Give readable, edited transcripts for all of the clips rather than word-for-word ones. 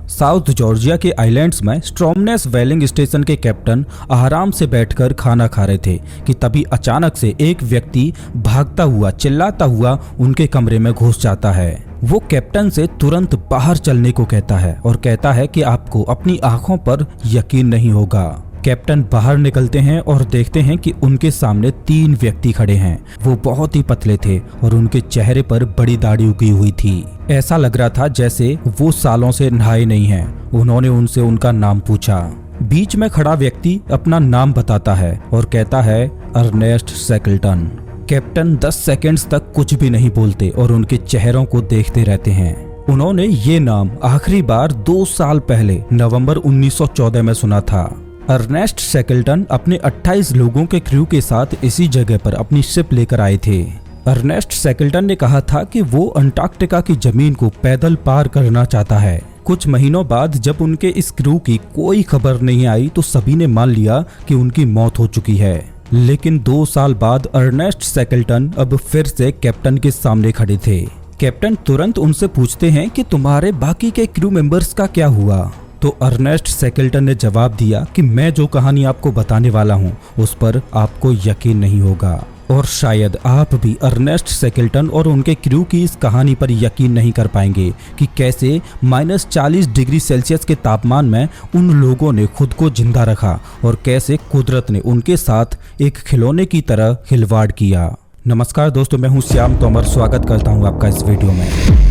South Georgia के islands में स्ट्रोमनेस व्हेलिंग station के कैप्टन आराम से बैठकर खाना खा रहे थे कि तभी अचानक से एक व्यक्ति भागता हुआ चिल्लाता हुआ उनके कमरे में घुस जाता है। वो कैप्टन से तुरंत बाहर चलने को कहता है और कहता है कि आपको अपनी आंखों पर यकीन नहीं होगा। कैप्टन बाहर निकलते हैं और देखते हैं कि उनके सामने 3 व्यक्ति खड़े हैं। वो बहुत ही पतले थे और उनके चेहरे पर बड़ी दाढ़ी उगी हुई थी। ऐसा लग रहा था जैसे वो सालों से नहाए नहीं हैं। उन्होंने उनसे उनका नाम पूछा। बीच में खड़ा व्यक्ति अपना नाम बताता है और कहता है अर्नेस्ट शैकल्टन। कैप्टन 10 सेकंड्स तक कुछ भी नहीं बोलते और उनके चेहरों को देखते रहते हैं। उन्होंने ये नाम आखिरी बार 2 साल पहले नवंबर 1914 में सुना था। अर्नेस्ट शैकल्टन अपने 28 लोगों के क्रू के साथ इसी जगह पर अपनी शिप लेकर आए थे। अर्नेस्ट शैकल्टन ने कहा था कि वो अंटार्कटिका की जमीन को पैदल पार करना चाहता है। कुछ महीनों बाद जब उनके इस क्रू की कोई खबर नहीं आई तो सभी ने मान लिया कि उनकी मौत हो चुकी है। लेकिन 2 साल बाद अर्नेस्ट शैकल्टन अब फिर से कैप्टन के सामने खड़े थे। कैप्टन तुरंत उनसे पूछते हैं कि तुम्हारे बाकी के क्रू मेंबर्स का क्या हुआ। तो अर्नेस्ट शैकल्टन ने जवाब दिया कि मैं जो कहानी आपको बताने वाला हूँ उस पर आपको यकीन नहीं होगा और शायद आप भी अर्नेस्ट शैकल्टन और उनके क्रू की इस कहानी पर यकीन नहीं कर पाएंगे कि कैसे -40 डिग्री सेल्सियस के तापमान में उन लोगों ने खुद को जिंदा रखा और कैसे कुदरत ने उनके साथ एक खिलौने की तरह खिलवाड़ किया। नमस्कार दोस्तों, मैं हूँ श्याम तोमर। स्वागत करता हूँ आपका इस वीडियो में।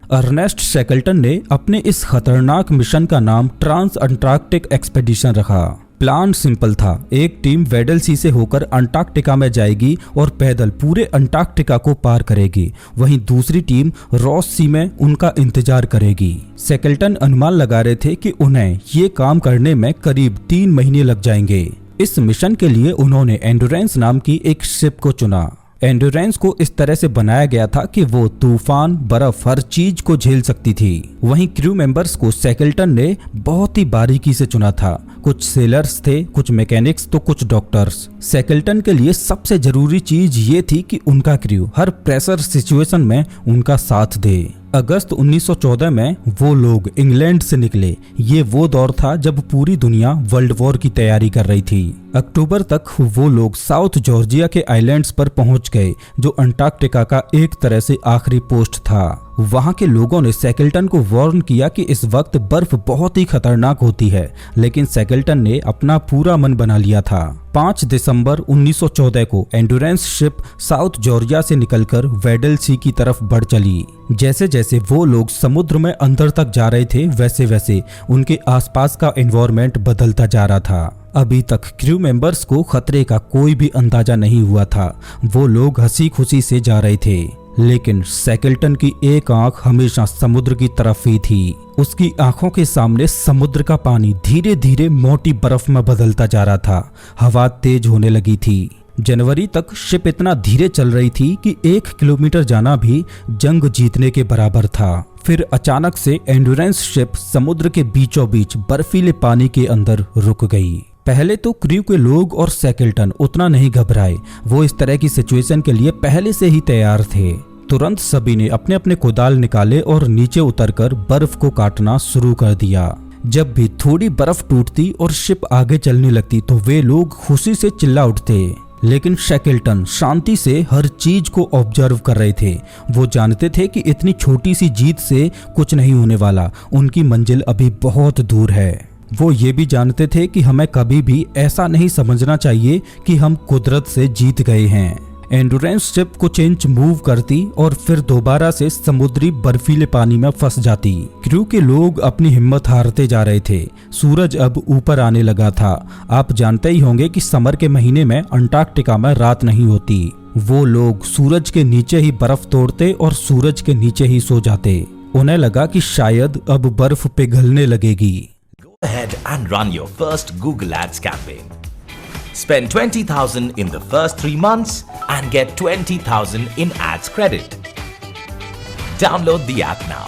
अर्नेस्ट शैकल्टन ने अपने इस खतरनाक मिशन का नाम ट्रांस अंटार्कटिक एक्सपेडिशन रखा। प्लान सिंपल था। एक टीम वेडल सी से होकर अंटार्कटिका में जाएगी और पैदल पूरे अंटार्कटिका को पार करेगी। वहीं दूसरी टीम रॉस सी में उनका इंतजार करेगी। शैकल्टन अनुमान लगा रहे थे कि उन्हें ये काम करने में करीब 3 महीने लग जाएंगे। इस मिशन के लिए उन्होंने एंडोरेंस नाम की एक शिप को चुना। एंडोरेंस को इस तरह से बनाया गया था कि वो तूफान, बर्फ, हर चीज को झेल सकती थी। वहीं क्रू मेंबर्स को शैकल्टन ने बहुत ही बारीकी से चुना था। कुछ सेलर्स थे, कुछ मैकेनिक्स तो कुछ डॉक्टर्स। शैकल्टन के लिए सबसे जरूरी चीज ये थी कि उनका क्रू हर प्रेशर सिचुएशन में उनका साथ दे। अगस्त 1914 में वो लोग इंग्लैंड से निकले। ये वो दौर था जब पूरी दुनिया वर्ल्ड वॉर की तैयारी कर रही थी। अक्टूबर तक वो लोग साउथ जॉर्जिया के आइलैंड्स पर पहुंच गए, जो अंटार्कटिका का एक तरह से आखिरी पोस्ट था। वहां के लोगों ने शैकल्टन को वार्न किया कि इस वक्त बर्फ बहुत ही खतरनाक होती है, लेकिन शैकल्टन ने अपना पूरा मन बना लिया था। 5 दिसंबर 1914 को एंडोरेंस शिप साउथ जॉर्जिया से निकलकर वेडल सी की तरफ बढ़ चली। जैसे जैसे वो लोग समुद्र में अंदर तक जा रहे थे वैसे वैसे उनके आसपास का एनवायरनमेंट बदलता जा रहा था। अभी तक क्रू मेंबर्स को खतरे का कोई भी अंदाजा नहीं हुआ था। वो लोग हंसी खुशी से जा रहे थे, लेकिन शैकल्टन की एक आंख हमेशा समुद्र की तरफ ही थी। उसकी आंखों के सामने समुद्र का पानी धीरे धीरे मोटी बर्फ में बदलता जा रहा था। हवा तेज होने लगी थी। जनवरी तक शिप इतना धीरे चल रही थी कि 1 किलोमीटर जाना भी जंग जीतने के बराबर था। फिर अचानक से एंडोरेंस शिप समुद्र के बीचों बीच बर्फीले पानी के अंदर रुक गई। पहले तो क्रू के लोग और शैकल्टन उतना नहीं घबराए। वो इस तरह की सिचुएशन के लिए पहले से ही तैयार थे। तुरंत सभी ने अपने अपने कुदाल निकाले और नीचे उतरकर बर्फ को काटना शुरू कर दिया। जब भी थोड़ी बर्फ टूटती और शिप आगे चलने लगती तो वे लोग खुशी से चिल्ला उठते। लेकिन शैकल्टन शांति से हर चीज को ऑब्जर्व कर रहे थे। वो जानते थे कि इतनी छोटी सी जीत से कुछ नहीं होने वाला। उनकी मंजिल अभी बहुत दूर है। वो ये भी जानते थे कि हमें कभी भी ऐसा नहीं समझना चाहिए कि हम कुदरत से जीत गए हैं। एंडोरेंस शिप कुछ इंच मूव करती और फिर दोबारा से समुद्री बर्फीले पानी में फंस जाती। क्रू के लोग अपनी हिम्मत हारते जा रहे थे। सूरज अब ऊपर आने लगा था। आप जानते ही होंगे कि समर के महीने में अंटार्कटिका में रात नहीं होती। वो लोग सूरज के नीचे ही बर्फ तोड़ते और सूरज के नीचे ही सो जाते। उन्हें लगा कि शायद अब बर्फ पिघलने लगेगी। Go ahead and run your first Google Ads campaign. Spend 20,000 in the first 3 months and get 20,000 in ads credit. Download the app now.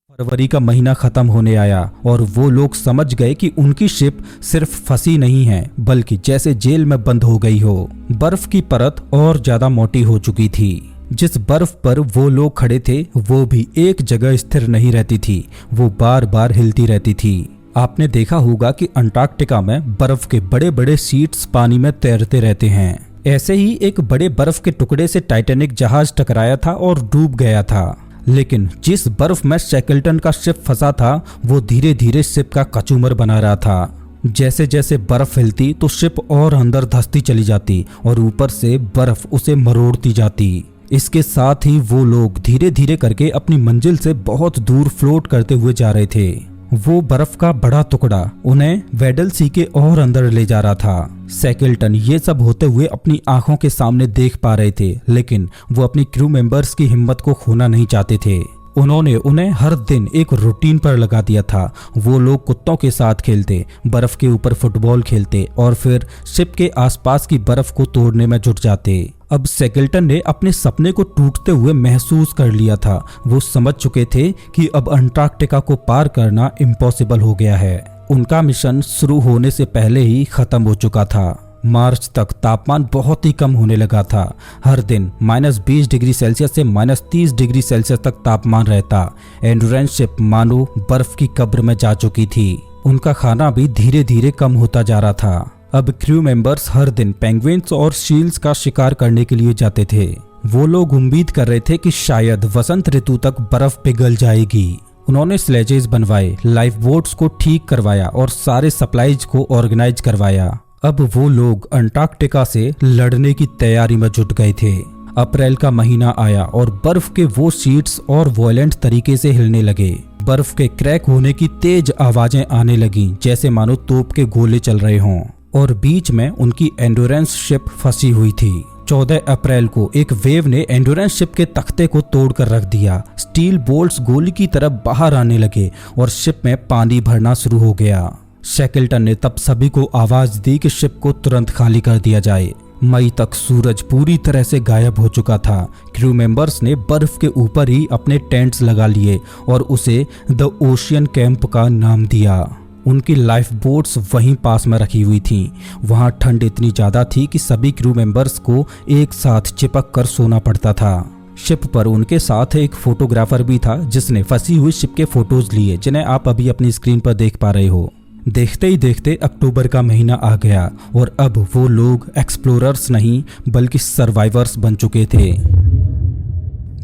फरवरी का महीना खत्म होने आया और वो लोग समझ गए कि उनकी शिप सिर्फ फंसी नहीं है बल्कि जैसे जेल में बंद हो गई हो। बर्फ की परत और ज्यादा मोटी हो चुकी थी। जिस बर्फ पर वो लोग खड़े थे वो भी एक जगह स्थिर नहीं रहती थी, वो बार बार हिलती रहती थी। आपने देखा होगा कि अंटार्कटिका में बर्फ के बड़े बड़े शीट्स पानी में तैरते रहते हैं। ऐसे ही एक बड़े बर्फ के टुकड़े से टाइटैनिक जहाज टकराया था और डूब गया था। लेकिन जिस बर्फ में शैकल्टन का शिप फंसा था वो धीरे धीरे शिप का कचूमर बना रहा था। जैसे जैसे बर्फ हिलती तो शिप और अंदर धंसती चली जाती और ऊपर से बर्फ उसे मरोड़ती जाती। इसके साथ ही वो लोग धीरे धीरे करके अपनी मंजिल से बहुत दूर फ्लोट करते हुए जा रहे थे। वो बर्फ का बड़ा टुकड़ा उन्हें वेडल सी के और अंदर ले जा रहा था। शैकल्टन ये सब होते हुए अपनी आंखों के सामने देख पा रहे थे, लेकिन वो अपनी क्रू मेंबर्स की हिम्मत को खोना नहीं चाहते थे। उन्होंने उन्हें हर दिन एक रूटीन पर लगा दिया था। वो लोग कुत्तों के साथ खेलते, बर्फ के ऊपर फुटबॉल खेलते और फिर शिप के आसपास की बर्फ को तोड़ने में जुट जाते। अब शैकल्टन ने अपने सपने को टूटते हुए महसूस कर लिया था। वो समझ चुके थे कि अब अंटार्कटिका को पार करना इम्पॉसिबल हो गया है। उनका मिशन शुरू होने से पहले ही खत्म हो चुका था। मार्च तक तापमान बहुत ही कम होने लगा था। हर दिन -20 डिग्री सेल्सियस से -30 डिग्री सेल्सियस तक तापमान रहता। एंड्योरेंस शिप मानो बर्फ की कब्र में जा चुकी थी। उनका खाना भी धीरे धीरे कम होता जा रहा था। अब क्रू मेंबर्स हर दिन पेंगुइन्स और सील्स का शिकार करने के लिए जाते थे। वो लोग उम्मीद कर रहे थे कि शायद वसंत ऋतु तक बर्फ पिघल जाएगी। उन्होंने स्लेजेस बनवाए, लाइफ बोट्स को ठीक करवाया और सारे सप्लाईज को ऑर्गेनाइज करवाया। अब वो लोग अंटार्कटिका से लड़ने की तैयारी में जुट गए थे। अप्रैल का महीना आया और बर्फ के वो शीट्स और वॉयलेंट तरीके से हिलने लगे। बर्फ के क्रैक होने की तेज आवाजें आने लगीं, जैसे मानो तोप के गोले चल रहे हों। और बीच में उनकी एंड्योरेंस शिप फंसी हुई थी। 14 अप्रैल को एक वेव ने एंड्योरेंस शिप के तख्ते को तोड़कर रख दिया। स्टील बोल्ट्स गोली की तरफ बाहर आने लगे और शिप में पानी भरना शुरू हो गया। शैकल्टन ने तब सभी को आवाज दी कि शिप को तुरंत खाली कर दिया जाए। मई तक सूरज पूरी तरह से गायब हो चुका था। क्रू मेंबर्स ने बर्फ के ऊपर ही अपने टेंट्स लगा लिए और उसे द ओशियन कैंप का नाम दिया। उनकी लाइफ बोट्स वहीं पास में रखी हुई थीं। वहां ठंड इतनी ज्यादा थी कि सभी क्रू मेंबर्स को एक साथ चिपक कर सोना पड़ता था। शिप पर उनके साथ एक फोटोग्राफर भी था जिसने फंसी हुई शिप के फोटोज लिए, जिन्हें आप अभी अपनी स्क्रीन पर देख पा रहे हो। देखते ही देखते अक्टूबर का महीना आ गया और अब वो लोग एक्सप्लोरर्स नहीं बल्कि सर्वाइवर्स बन चुके थे।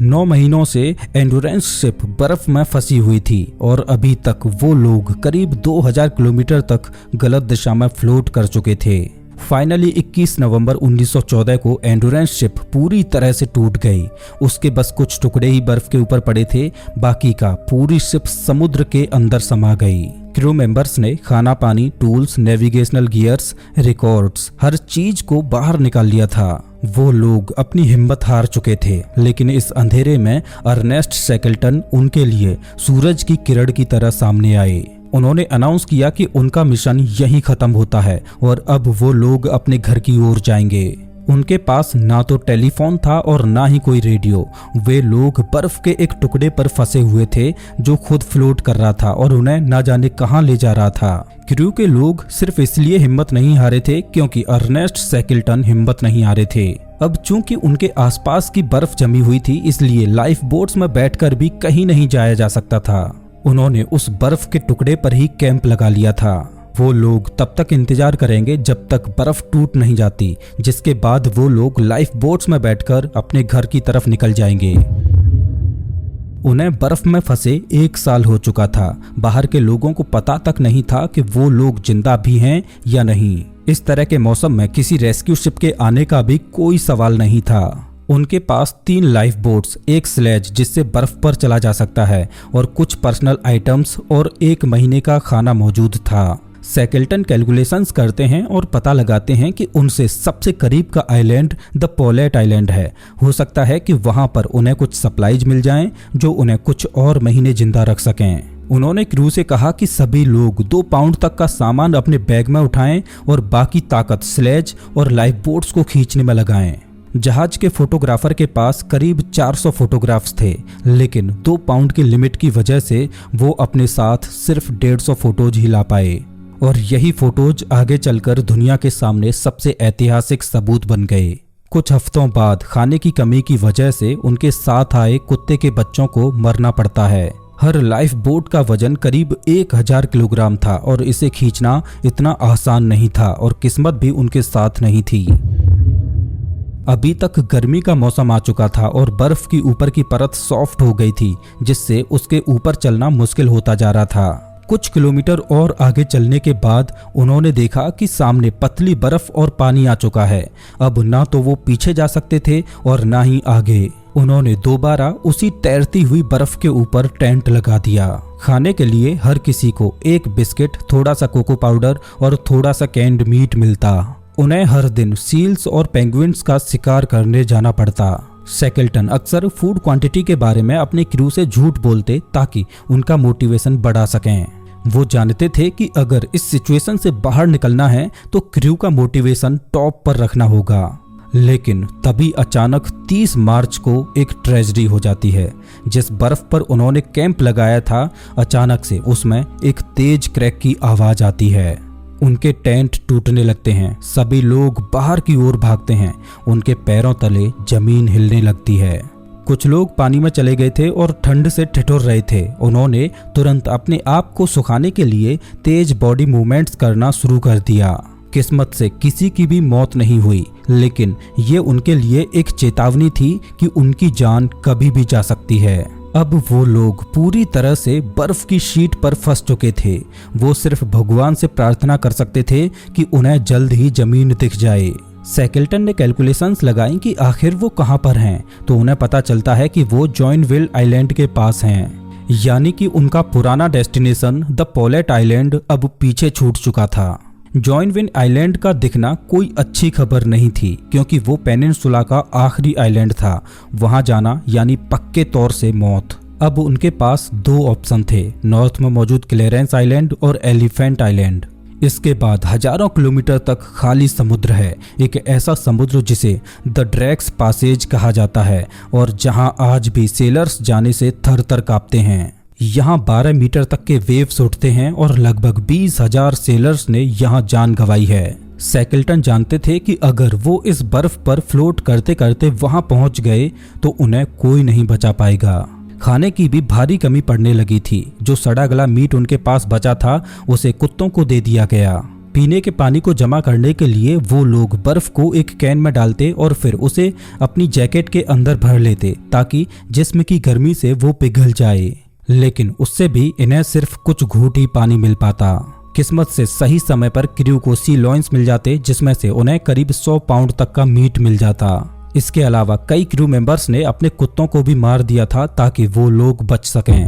9 महीनों से एंड्योरेंस शिप बर्फ में फंसी हुई थी और अभी तक वो लोग करीब 2000 किलोमीटर तक गलत दिशा में फ्लोट कर चुके थे। फाइनली 21 नवंबर 1914 को एंड्योरेंस शिप पूरी तरह से टूट गई। उसके बस कुछ टुकड़े ही बर्फ के ऊपर पड़े थे, बाकी का पूरी शिप समुद्र के अंदर समा गई। क्रू मेंबर्स ने खाना पानी, टूल्स, नेविगेशनल गियर्स, रिकॉर्ड्स, हर चीज को बाहर निकाल लिया था। वो लोग अपनी हिम्मत हार चुके थे, लेकिन इस अंधेरे में अर्नेस्ट शैकल्टन उनके लिए सूरज की किरण की तरह सामने आए। उन्होंने अनाउंस किया कि उनका मिशन यहीं खत्म होता है और अब वो लोग अपने घर की ओर जाएंगे। उनके पास ना तो टेलीफोन था और ना ही कोई रेडियो। वे लोग बर्फ के एक टुकड़े पर फंसे हुए थे जो खुद फ्लोट कर रहा था और उन्हें ना जाने कहां ले जा रहा था। क्रू के लोग सिर्फ इसलिए हिम्मत नहीं हारे थे क्योंकि अर्नेस्ट शैकल्टन हिम्मत नहीं हारे थे। अब चूंकि उनके आसपास की बर्फ जमी हुई थी, इसलिए लाइफ बोट्स में बैठकर भी कहीं नहीं जाया जा सकता था। उन्होंने उस बर्फ के टुकड़े पर ही कैंप लगा लिया था। वो लोग तब तक इंतजार करेंगे जब तक बर्फ टूट नहीं जाती, जिसके बाद वो लोग लाइफ बोट्स में बैठकर अपने घर की तरफ निकल जाएंगे। उन्हें बर्फ में फंसे 1 साल हो चुका था। बाहर के लोगों को पता तक नहीं था कि वो लोग जिंदा भी हैं या नहीं। इस तरह के मौसम में किसी रेस्क्यू शिप के आने का भी कोई सवाल नहीं था। उनके पास 3 लाइफ बोट्स, एक स्लेज जिससे बर्फ पर चला जा सकता है और कुछ पर्सनल आइटम्स और 1 महीने का खाना मौजूद था। शैकल्टन कैलकुलेशंस करते हैं और पता लगाते हैं कि उनसे सबसे करीब का आइलैंड द पोलेट आइलैंड है। हो सकता है कि वहां पर उन्हें कुछ सप्लाईज मिल जाएं जो उन्हें कुछ और महीने जिंदा रख सकें। उन्होंने क्रू से कहा कि सभी लोग 2 पाउंड तक का सामान अपने बैग में उठाएं और बाकी ताकत स्लेज और लाइफ बोट्स को खींचने में लगाएं। जहाज के फोटोग्राफर के पास करीब 400 फोटोग्राफ्स थे, लेकिन 2 पाउंड की लिमिट की वजह से वो अपने साथ सिर्फ 150 फोटोज ही ला पाए। और यही फोटोज आगे चलकर दुनिया के सामने सबसे ऐतिहासिक सबूत बन गए। कुछ हफ्तों बाद खाने की कमी की वजह से उनके साथ आए कुत्ते के बच्चों को मरना पड़ता है। हर लाइफ बोट का वजन करीब 1000 किलोग्राम था और इसे खींचना इतना आसान नहीं था और किस्मत भी उनके साथ नहीं थी। अभी तक गर्मी का मौसम आ चुका था और बर्फ की ऊपर की परत सॉफ्ट हो गई थी, जिससे उसके ऊपर चलना मुश्किल होता जा रहा था। कुछ किलोमीटर और आगे चलने के बाद उन्होंने देखा कि सामने पतली बर्फ और पानी आ चुका है। अब ना तो वो पीछे जा सकते थे और ना ही आगे। उन्होंने दोबारा उसी तैरती हुई बर्फ के ऊपर टेंट लगा दिया। खाने के लिए हर किसी को एक बिस्किट, थोड़ा सा कोको पाउडर और थोड़ा सा कैंड मीट मिलता। उन्हें हर दिन सील्स और पेंगुइन्स का शिकार करने जाना पड़ता। शैकल्टन अक्सर फूड क्वांटिटी के बारे में अपने क्रू से झूठ बोलते ताकि उनका मोटिवेशन बढ़ा सकें। वो जानते थे कि अगर इस सिचुएशन से बाहर निकलना है तो क्रू का मोटिवेशन टॉप पर रखना होगा। लेकिन तभी अचानक 30 मार्च को एक ट्रेजेडी हो जाती है। जिस बर्फ पर उन्होंने कैंप लगाया था, अचानक से उसमें एक तेज क्रैक की आवाज आती है। उनके टेंट टूटने लगते हैं। सभी लोग बाहर की ओर भागते हैं। उनके पैरों तले जमीन हिलने लगती है। कुछ लोग पानी में चले गए थे और ठंड से ठिठुर रहे थे। उन्होंने तुरंत अपने आप को सुखाने के लिए तेज बॉडी मूवमेंट्स करना शुरू कर दिया। किस्मत से किसी की भी मौत नहीं हुई, लेकिन ये उनके लिए एक चेतावनी थी कि उनकी जान कभी भी जा सकती है। अब वो लोग पूरी तरह से बर्फ की शीट पर फंस चुके थे। वो सिर्फ भगवान से प्रार्थना कर सकते थे कि उन्हें जल्द ही जमीन दिख जाए। शैकल्टन ने कैलकुलेशंस लगाई कि आखिर वो कहाँ पर हैं, तो उन्हें पता चलता है कि वो जॉइनविल आइलैंड के पास हैं, यानी कि उनका पुराना डेस्टिनेशन द पॉलेट आइलैंड अब पीछे छूट चुका था। जॉइनविल आइलैंड का दिखना कोई अच्छी खबर नहीं थी, क्योंकि वो पेनिनसुला का आखिरी आइलैंड था। वहां जाना यानी पक्के तौर से मौत। अब उनके पास 2 ऑप्शन थे, नॉर्थ में मौजूद क्लेरेंस आइलैंड और एलिफेंट आइलैंड। इसके बाद हजारों किलोमीटर तक खाली समुद्र है, एक ऐसा समुद्र जिसे द ड्रैक्स पासेज कहा जाता है और जहां आज भी सेलर्स जाने से थर थर कांपते हैं। यहाँ 12 मीटर तक के वेव्स उठते हैं और लगभग 20,000 सेलर्स ने यहाँ जान गंवाई है। शैकल्टन जानते थे कि अगर वो इस बर्फ पर फ्लोट करते करते वहां पहुंच गए तो उन्हें कोई नहीं बचा पाएगा। खाने की भी भारी कमी पड़ने लगी थी। जो सड़ा गला मीट उनके पास बचा था उसे कुत्तों को दे दिया गया। पीने के पानी को जमा करने के लिए वो लोग बर्फ को एक कैन में डालते और फिर उसे अपनी जैकेट के अंदर भर लेते ताकि जिस्म की गर्मी से वो पिघल जाए। लेकिन उससे भी इन्हें सिर्फ कुछ घूंट ही पानी मिल पाता। किस्मत से सही समय पर क्रू को सी लॉइंस मिल जाते, जिसमें से उन्हें करीब 100 पाउंड तक का मीट मिल जाता। इसके अलावा कई क्रू मेंबर्स ने अपने कुत्तों को भी मार दिया था ताकि वो लोग बच सकें।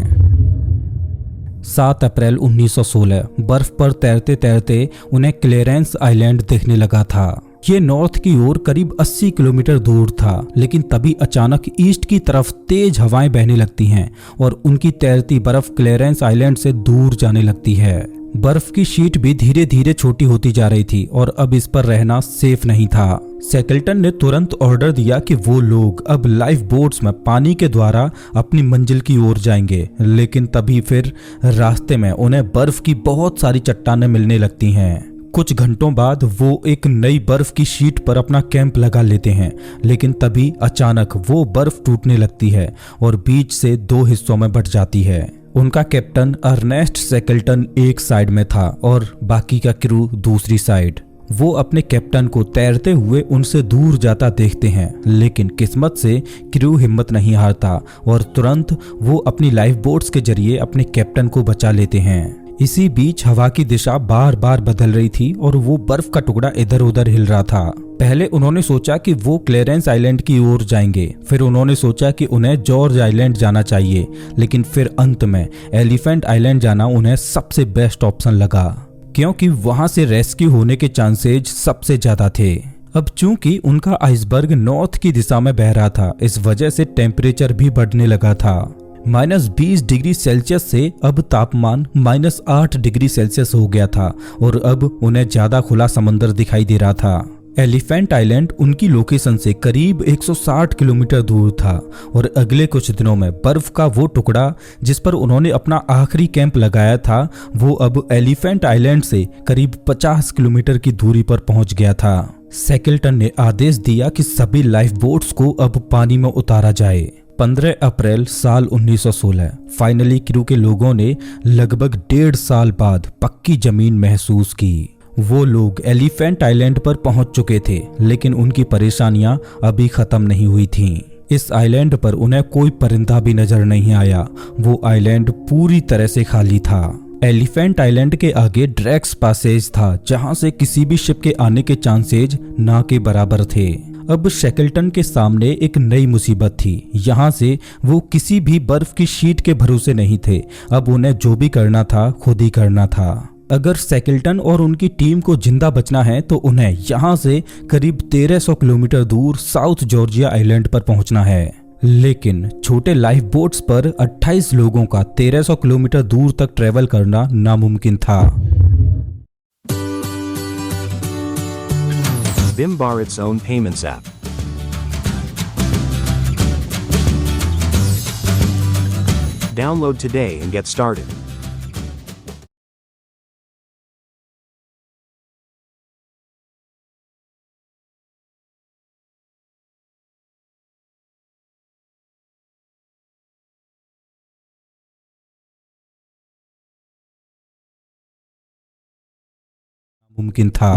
7 अप्रैल 1916 बर्फ पर तैरते तैरते उन्हें क्लेरेंस आइलैंड दिखने लगा था। ये नॉर्थ की ओर करीब 80 किलोमीटर दूर था, लेकिन तभी अचानक ईस्ट की तरफ तेज हवाएं बहने लगती हैं और उनकी तैरती बर्फ क्लेरेंस आइलैंड से दूर जाने लगती है। बर्फ की शीट भी धीरे धीरे छोटी होती जा रही थी और अब इस पर रहना सेफ नहीं था। शैकल्टन ने तुरंत ऑर्डर दिया कि वो लोग अब लाइफ बोट्स में पानी के द्वारा अपनी मंजिल की ओर जाएंगे, लेकिन तभी फिर रास्ते में उन्हें बर्फ की बहुत सारी चट्टानें मिलने लगती हैं। कुछ घंटों बाद वो एक नई बर्फ की शीट पर अपना कैंप लगा लेते हैं, लेकिन तभी अचानक वो बर्फ टूटने लगती है और बीच से 2 हिस्सों में बंट जाती है। उनका कैप्टन अर्नेस्ट शैकल्टन एक साइड में था और बाकी का क्रू दूसरी साइड। वो अपने कैप्टन को तैरते हुए उनसे दूर जाता देखते हैं, लेकिन किस्मत से क्रू हिम्मत नहीं हारता और तुरंत वो अपनी लाइफ बोट्स के जरिए अपने कैप्टन को बचा लेते हैं। इसी बीच हवा की दिशा बार बार बदल रही थी और वो बर्फ का टुकड़ा इधर उधर हिल रहा था। पहले उन्होंने सोचा कि वो क्लेरेंस आइलैंड की ओर जाएंगे, फिर उन्होंने सोचा कि उन्हें जॉर्ज आइलैंड जाना चाहिए, लेकिन फिर अंत में एलिफेंट आइलैंड जाना उन्हें सबसे बेस्ट ऑप्शन लगा, क्योंकि वहां से रेस्क्यू होने के चांसेज सबसे ज्यादा थे। अब चूंकि उनका आइसबर्ग नॉर्थ की दिशा में बह रहा था, इस वजह से टेम्परेचर भी बढ़ने लगा था। -20 डिग्री सेल्सियस से अब तापमान -8 डिग्री सेल्सियस हो गया था और अब उन्हें ज्यादा खुला समंदर दिखाई दे रहा था। एलिफेंट आइलैंड उनकी लोकेशन से करीब 160 किलोमीटर दूर था और अगले कुछ दिनों में बर्फ का वो टुकड़ा जिस पर उन्होंने अपना आखिरी कैंप लगाया था वो अब एलिफेंट आइलैंड से करीब 50 किलोमीटर की दूरी पर पहुंच गया था। शैकल्टन ने आदेश दिया कि सभी लाइफ बोट्स को अब पानी में उतारा जाए। 15 अप्रैल साल 1916 फाइनली क्रू के लोगों ने लगभग 1.5 साल बाद पक्की जमीन महसूस की। वो लोग एलिफेंट आइलैंड पर पहुंच चुके थे, लेकिन उनकी परेशानियां अभी खत्म नहीं हुई थीं। इस आइलैंड पर उन्हें कोई परिंदा भी नजर नहीं आया। वो आइलैंड पूरी तरह से खाली था। एलिफेंट आइलैंड के आगे ड्रैक्स पैसेज था, जहां से किसी भी शिप के आने के चांसेज ना के बराबर थे। अब शैकल्टन के सामने एक नई मुसीबत थी। यहाँ से वो किसी भी बर्फ की शीट के भरोसे नहीं थे। अब उन्हें जो भी करना था खुद ही करना था। अगर शैकल्टन और उनकी टीम को जिंदा बचना है तो उन्हें यहाँ से करीब 1300 किलोमीटर दूर साउथ जॉर्जिया आइलैंड पर पहुंचना है। लेकिन छोटे लाइफ बोट्स पर 28 लोगों का 1300 किलोमीटर दूर तक ट्रेवल करना नामुमकिन था। BIM bar its own payments app. Download today and get started. मुमकिन था।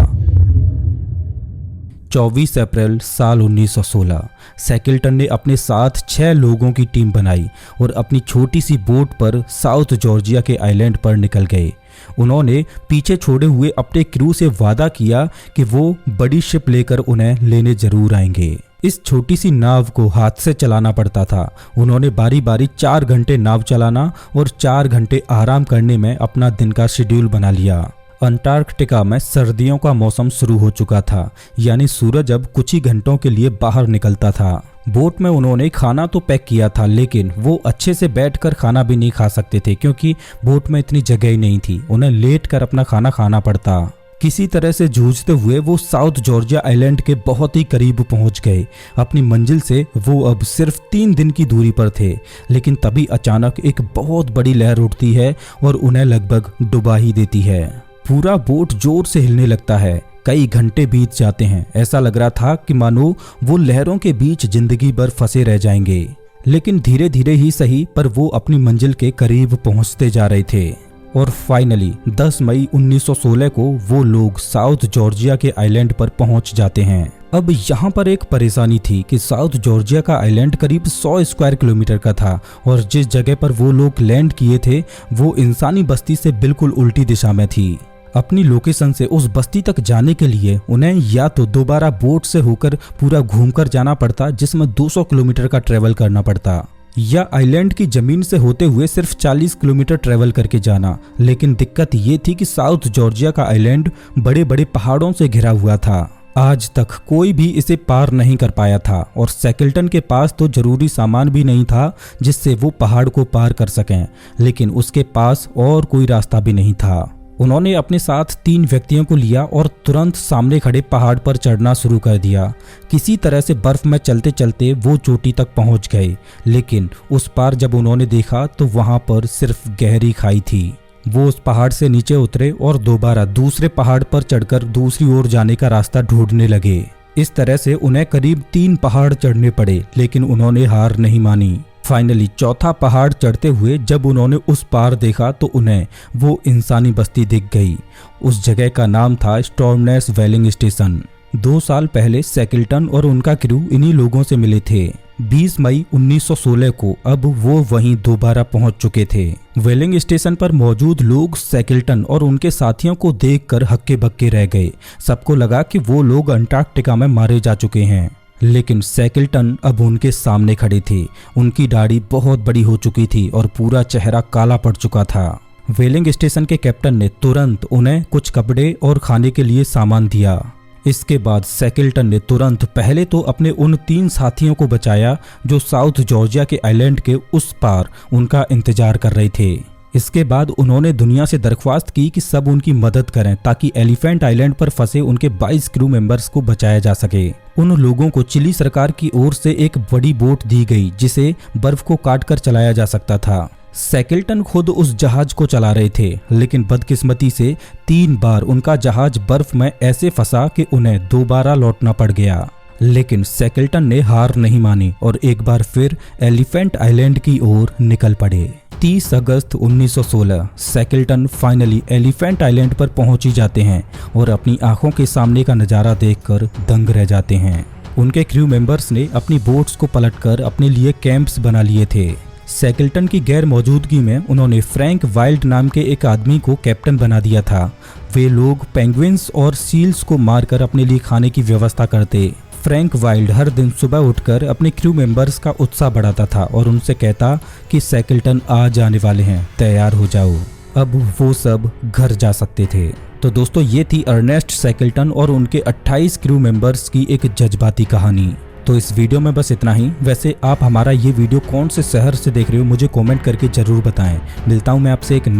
24 अप्रैल साल 1916 शैकल्टन ने अपने साथ 6 लोगों की टीम बनाई और अपनी छोटी सी बोट पर साउथ जॉर्जिया के आइलैंड पर निकल गए। उन्होंने पीछे छोड़े हुए अपने क्रू से वादा किया कि वो बड़ी शिप लेकर उन्हें लेने जरूर आएंगे। इस छोटी सी नाव को हाथ से चलाना पड़ता था। उन्होंने बारी बारी 4 घंटे नाव चलाना और 4 घंटे आराम करने में अपना दिन का शेड्यूल बना लिया। अंटार्कटिका में सर्दियों का मौसम शुरू हो चुका था, यानी सूरज अब कुछ ही घंटों के लिए बाहर निकलता था। बोट में उन्होंने खाना तो पैक किया था, लेकिन वो अच्छे से बैठकर खाना भी नहीं खा सकते थे क्योंकि बोट में इतनी जगह ही नहीं थी। उन्हें लेटकर अपना खाना खाना पड़ता। किसी तरह से जूझते हुए वो साउथ जॉर्जिया आइलैंड के बहुत ही करीब पहुंच गए। अपनी मंजिल से वो अब सिर्फ 3 दिन की दूरी पर थे, लेकिन तभी अचानक एक बहुत बड़ी लहर उठती है और उन्हें लगभग डुबा ही देती है। पूरा बोट जोर से हिलने लगता है। कई घंटे बीत जाते हैं। ऐसा लग रहा था कि मानो वो लहरों के बीच जिंदगी भर फंसे रह जाएंगे। लेकिन धीरे धीरे ही सही, पर वो अपनी मंजिल के करीब पहुंचते जा रहे थे। और फाइनली 10 मई 1916 को वो लोग साउथ जॉर्जिया के आइलैंड पर पहुंच जाते हैं। अब यहाँ पर एक परेशानी थी कि साउथ जॉर्जिया का आइलैंड करीब 100 स्क्वायर किलोमीटर का था और जिस जगह पर वो लोग लैंड किए थे वो इंसानी बस्ती से बिल्कुल उल्टी दिशा में थी। अपनी लोकेशन से उस बस्ती तक जाने के लिए उन्हें या तो दोबारा बोट से होकर पूरा घूमकर जाना पड़ता, जिसमें 200 किलोमीटर का ट्रेवल करना पड़ता, या आइलैंड की जमीन से होते हुए सिर्फ 40 किलोमीटर ट्रेवल करके जाना। लेकिन दिक्कत ये थी कि साउथ जॉर्जिया का आइलैंड बड़े बड़े पहाड़ों से घिरा हुआ था। आज तक कोई भी इसे पार नहीं कर पाया था और शैकल्टन के पास तो जरूरी सामान भी नहीं था जिससे वो पहाड़ को पार कर सकें, लेकिन उसके पास और कोई रास्ता भी नहीं था। उन्होंने अपने साथ 3 व्यक्तियों को लिया और तुरंत सामने खड़े पहाड़ पर चढ़ना शुरू कर दिया। किसी तरह से बर्फ में चलते चलते वो चोटी तक पहुंच गए, लेकिन उस पार जब उन्होंने देखा तो वहां पर सिर्फ गहरी खाई थी। वो उस पहाड़ से नीचे उतरे और दोबारा दूसरे पहाड़ पर चढ़कर दूसरी ओर जाने का रास्ता ढूंढने लगे। इस तरह से उन्हें करीब 3 पहाड़ चढ़ने पड़े, लेकिन उन्होंने हार नहीं मानी। फाइनली चौथा पहाड़ चढ़ते हुए जब उन्होंने उस पार देखा तो उन्हें वो इंसानी बस्ती दिख गई। उस जगह का नाम था स्टॉर्मनेस वेलिंग स्टेशन। 2 साल पहले शैकल्टन और उनका क्रू इन्हीं लोगों से मिले थे। 20 मई 1916 को अब वो वहीं दोबारा पहुंच चुके थे। वेलिंग स्टेशन पर मौजूद लोग शैकल्टन और उनके साथियों को देखकर हक्के बक्के रह गए। सबको लगा कि वो लोग अंटार्कटिका में मारे जा चुके हैं, लेकिन शैकल्टन अब उनके सामने खड़े थे। उनकी दाढ़ी बहुत बड़ी हो चुकी थी और पूरा चेहरा काला पड़ चुका था। वेलिंग स्टेशन के कैप्टन ने तुरंत उन्हें कुछ कपड़े और खाने के लिए सामान दिया। इसके बाद शैकल्टन ने तुरंत पहले तो अपने उन 3 साथियों को बचाया जो साउथ जॉर्जिया के आइलैंड के उस पार उनका इंतजार कर रहे थे। इसके बाद उन्होंने दुनिया से दरख्वास्त की कि सब उनकी मदद करें ताकि एलिफेंट आइलैंड पर फंसे उनके 22 क्रू मेंबर्स को बचाया जा सके। उन लोगों को चिली सरकार की ओर से एक बड़ी बोट दी गई जिसे बर्फ को काटकर चलाया जा सकता था। सैकल्टन खुद उस जहाज को चला रहे थे, लेकिन बदकिस्मती से 3 बार उनका जहाज बर्फ में ऐसे फंसा कि उन्हें दोबारा लौटना पड़ गया। लेकिन सैकल्टन ने हार नहीं मानी और एक बार फिर एलिफेंट आइलैंड की ओर निकल पड़े। 30 अगस्त 1916 सैकल्टन फाइनली एलिफेंट आइलैंड पर पहुंच ही जाते हैं और अपनी आंखों के सामने का नज़ारा देखकर दंग रह जाते हैं। उनके क्रू मेंबर्स ने अपनी बोट्स को पलटकर अपने लिए कैंप्स बना लिए थे। सैकल्टन की गैर मौजूदगी में उन्होंने फ्रैंक वाइल्ड नाम के एक आदमी को कैप्टन बना दिया था। वे लोग पेंगुइन्स और सील्स को मारकर अपने लिए खाने की व्यवस्था करते। फ्रैंक वाइल्ड हर दिन सुबह उठकर अपने क्रू मेंबर्स का उत्साह बढ़ाता था और उनसे कहता कि सैकल्टन आ जाने वाले हैं, तैयार हो जाओ। अब वो सब घर जा सकते थे। तो दोस्तों, ये थी अर्नेस्ट सैकल्टन और उनके 28 क्रू मेंबर्स की एक जज्बाती कहानी। तो इस वीडियो में बस इतना ही। वैसे आप हमारा ये वीडियो कौन से शहर से देख रहे हो मुझे कमेंट करके जरूर बताएं। मिलता हूँ मैं आपसे एक